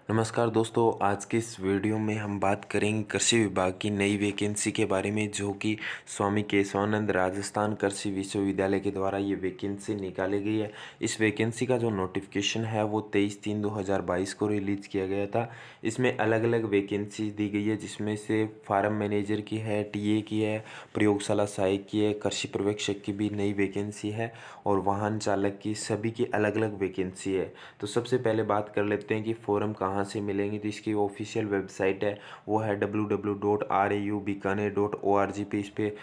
नमस्कार दोस्तों, आज के इस वीडियो में हम बात करेंगे कृषि विभाग की नई वैकेंसी के बारे में, जो कि स्वामी केशवानंद राजस्थान कृषि विश्वविद्यालय के द्वारा ये वैकेंसी निकाली गई है। इस वैकेंसी का जो नोटिफिकेशन है वो 23/3/2022 को रिलीज किया गया था। इसमें अलग अलग वैकेंसी दी गई है, जिसमें से फार्म मैनेजर की है, टीए की है, प्रयोगशाला सहायक की है, कृषि पर्यवेक्षक की भी नई वैकेंसी है और वाहन चालक की, सभी की अलग अलग वैकेंसी है। तो सबसे पहले बात कर लेते हैं कि फॉर्म कहाँ से मिलेंगे। तो इसकी ऑफिशियल वेबसाइट है, वो है www.raubikaner.org पे इस पे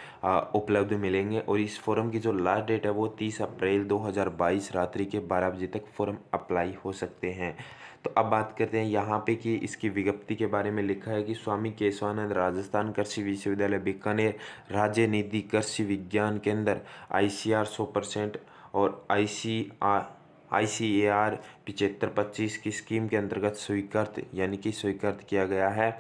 उपलब्ध मिलेंगे। और इस फॉर्म की जो लास्ट डेट है वो 30 अप्रैल 2022 रात्रि के 12 बजे तक फॉर्म अप्लाई हो सकते हैं। तो अब बात करते हैं यहाँ पे कि इसकी विज्ञप्ति के बारे में लिखा है कि स्वामी केशवानंद राजस्थान कृषि विश्वविद्यालय बीकानेर राज्य निधि कृषि विज्ञान केंद्र ICR 100% और ICAR 7525 की स्कीम के अंतर्गत स्वीकृत किया गया है।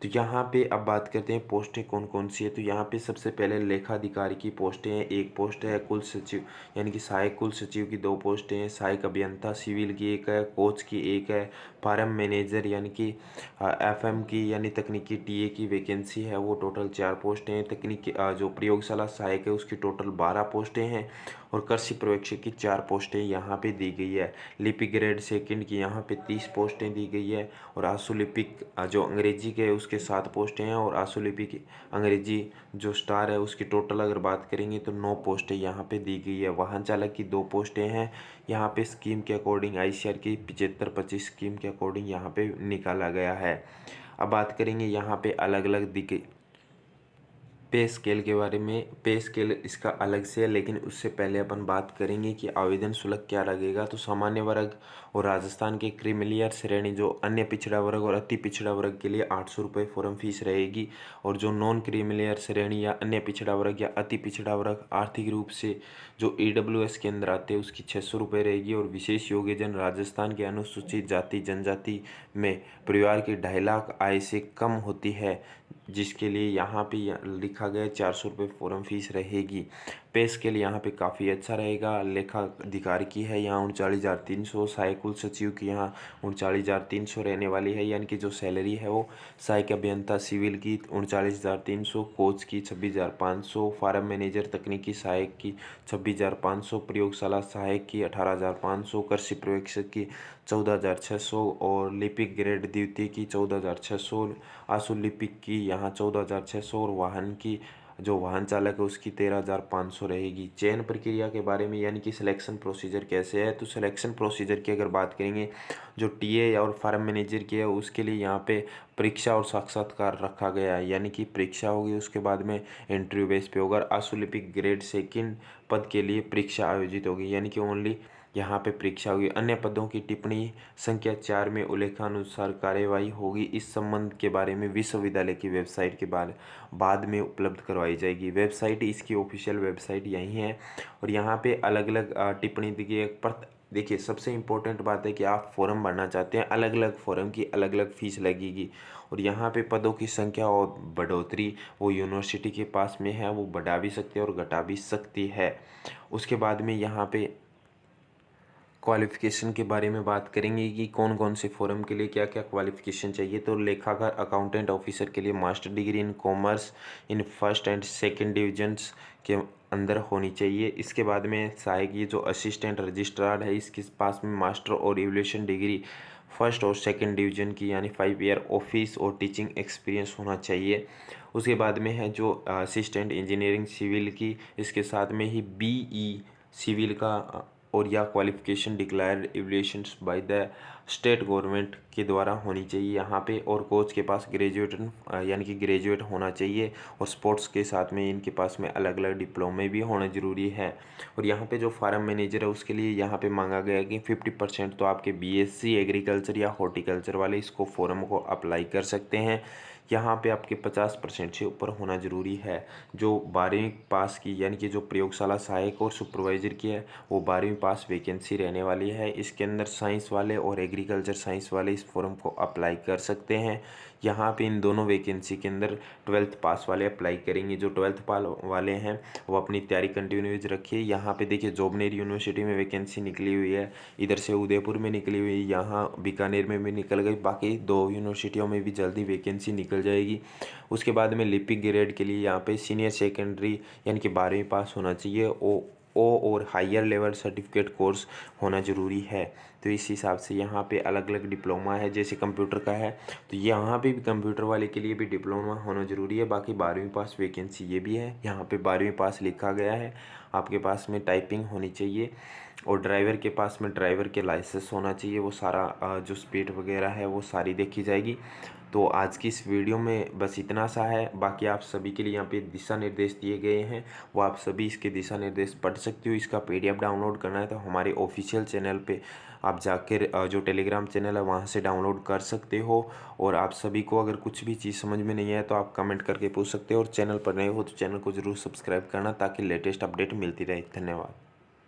तो यहाँ पे अब बात करते हैं पोस्टें कौन कौन सी है। तो यहाँ पे सबसे पहले लेखाधिकारी की पोस्टें हैं, एक पोस्ट है। कुल सचिव यानी कि सहायक कुल सचिव की 2 पोस्टें हैं। सहायक अभियंता सिविल की 1 है, कोच की 1 है। फार्म मैनेजर यानी कि FM की यानी तकनीकी टीए की वैकेंसी है, वो टोटल 4 पोस्टें हैं। तकनीकी जो प्रयोगशाला सहायक है उसकी टोटल 12 पोस्टें हैं और कृषि पर्यवेक्षक की 4 पोस्टें यहाँ पे दी गई है। लिपिक ग्रेड सेकंड की यहाँ पे 30 पोस्टें दी गई है और आशुलिपिक जो अंग्रेजी के है उसके 7 पोस्टें हैं और आशुलिपिक अंग्रेजी जो स्टार है उसकी टोटल अगर बात करेंगे तो 9 पोस्टें यहाँ पे दी गई है। वाहन चालक की 2 पोस्टें हैं। यहाँ पे स्कीम के अकॉर्डिंग ICR की 7525 स्कीम के अकॉर्डिंग यहाँ पे निकाला गया है। अब बात करेंगे यहाँ पे अलग अलग पे स्केल के बारे में। पे स्केल इसका अलग से है, लेकिन उससे पहले अपन बात करेंगे कि आवेदन शुल्क क्या लगेगा। तो सामान्य वर्ग और राजस्थान के क्रीमिलियर श्रेणी जो अन्य पिछड़ा वर्ग और अति पिछड़ा वर्ग के लिए 800 रुपये फॉर्म फीस रहेगी, और जो नॉन क्रीमिलियर श्रेणी या अन्य पिछड़ा वर्ग या अति पिछड़ा वर्ग आर्थिक रूप से जो EWS के अंदर आते हैं उसकी 600 रुपये रहेगी। और विशेष योग्यजन राजस्थान के अनुसूचित जाति जनजाति में परिवार की 2.5 लाख आय से कम होती है, जिसके लिए यहाँ पे लिखा गया 400 रुपये फॉर्म फीस रहेगी। पे स्केल यहाँ पे काफ़ी अच्छा रहेगा। लेखा अधिकारी की है यहाँ 39,300, सहायक कुल सचिव की यहाँ 39,300 रहने वाली है, यानी कि जो सैलरी है वो। सहायक अभियंता सिविल की 39,300, कोच की 26,500, फार्म मैनेजर तकनीकी सहायक की 26,500, प्रयोगशाला सहायक की 18,500, कृषि पर्यवेक्षक की 14,600 और लिपिक ग्रेड द्वितीय की 14,600, आशु लिपिक की यहाँ 14,600 और वाहन की जो वाहन चालक है उसकी 13,500 रहेगी। चयन प्रक्रिया के बारे में यानी कि सिलेक्शन प्रोसीजर कैसे है। तो सिलेक्शन प्रोसीजर की अगर बात करेंगे, जो टीए और फार्म मैनेजर की है उसके लिए यहाँ पे परीक्षा और साक्षात्कार रखा गया है, यानी कि परीक्षा होगी उसके बाद में इंटरव्यू बेस पे होगा। आशुलिपिक ग्रेड सेकंड पद के लिए परीक्षा आयोजित होगी, यानी कि ओनली यहाँ पे परीक्षा होगी। अन्य पदों की टिप्पणी संख्या 4 में उल्लेखानुसार कार्यवाही होगी। इस संबंध के बारे में विश्वविद्यालय की वेबसाइट के बाद में उपलब्ध करवाई जाएगी। वेबसाइट इसकी ऑफिशियल वेबसाइट यही है और यहाँ पे अलग अलग टिप्पणी दी गई है। पर देखिए, सबसे इम्पोर्टेंट बात है कि आप फॉर्म भरना चाहते हैं, अलग अलग फॉर्म की अलग अलग फीस लगेगी। और यहाँ पे पदों की संख्या और बढ़ोतरी वो यूनिवर्सिटी के पास में है, वो बढ़ा भी सकते हैं और घटा भी सकती है। उसके बाद में यहाँ पे क्वालिफ़िकेशन के बारे में बात करेंगे कि कौन कौन से फॉरम के लिए क्या क्या क्वालिफ़िकेशन चाहिए। तो लेखाकार अकाउंटेंट ऑफिसर के लिए master degree in commerce in first and second divisions के अंदर होनी चाहिए। इसके बाद में सहायक ये जो असिस्टेंट रजिस्ट्रार है इसके पास में मास्टर और इवल्यूशन डिग्री फर्स्ट और सेकंड डिवीजन की यानी 5 ईयर ऑफिस और टीचिंग एक्सपीरियंस होना चाहिए। उसके बाद में है जो असिस्टेंट इंजीनियरिंग सिविल की, इसके साथ में ही BE सिविल का और या qualification declared evaluations by the state government के द्वारा होनी चाहिए यहाँ पे। और कोच के पास ग्रेजुएट यानी कि ग्रेजुएट होना चाहिए और स्पोर्ट्स के साथ में इनके पास में अलग अलग डिप्लोमे भी होना ज़रूरी है। और यहाँ पे जो फार्म मैनेजर है उसके लिए यहाँ पे मांगा गया है कि 50% तो आपके BSc एग्रीकल्चर या हॉर्टिकल्चर वाले इसको फॉर्म को अप्लाई कर सकते हैं। यहाँ पे आपके 50% से ऊपर होना ज़रूरी है। जो 12वीं पास की यानी कि जो प्रयोगशाला सहायक और सुपरवाइजर की है वो 12वीं पास वैकेंसी रहने वाली है। इसके अंदर साइंस वाले और एग्रीकल्चर साइंस वाले इस फॉर्म को अप्लाई कर सकते हैं। यहाँ पे इन दोनों वैकेंसी के अंदर 12th पास वाले अप्लाई करेंगे। जो 12th पास वाले हैं वो अपनी तैयारी कंटिन्यूज रखिए। यहाँ पे देखिए जोबनेर यूनिवर्सिटी में वैकेंसी निकली हुई है, इधर से उदयपुर में निकली हुई है, यहाँ बीकानेर में भी निकल गई, बाकी 2 यूनिवर्सिटियों में भी जल्दी वैकेंसी निकल जाएगी। उसके बाद में लिपिक ग्रेड के लिए यहाँ पे सीनियर सेकेंडरी यानी कि 12वीं पास होना चाहिए, ओ और हायर लेवल सर्टिफिकेट कोर्स होना ज़रूरी है। तो इस हिसाब से यहाँ पे अलग अलग डिप्लोमा है, जैसे कंप्यूटर का है तो यहाँ पे भी कंप्यूटर वाले के लिए भी डिप्लोमा होना ज़रूरी है। बाकी 12वीं पास वैकेंसी ये भी है, यहाँ पे 12वीं पास लिखा गया है। आपके पास में टाइपिंग होनी चाहिए और ड्राइवर के पास में ड्राइवर के लाइसेंस होना चाहिए। वो सारा जो स्पीड वगैरह है वो सारी देखी जाएगी। तो आज की इस वीडियो में बस इतना सा है। बाकी आप सभी के लिए यहाँ पे दिशा निर्देश दिए गए हैं, वो आप सभी इसके दिशा निर्देश पढ़ सकते हो। इसका PDF डाउनलोड करना है तो हमारे ऑफिशियल चैनल पे आप जाकर जो टेलीग्राम चैनल है वहाँ से डाउनलोड कर सकते हो। और आप सभी को अगर कुछ भी चीज़ समझ में नहीं आए तो आप कमेंट करके पूछ सकते हो। और चैनल पर नए हो तो चैनल को ज़रूर सब्सक्राइब करना ताकि लेटेस्ट अपडेट मिलती रहे। धन्यवाद।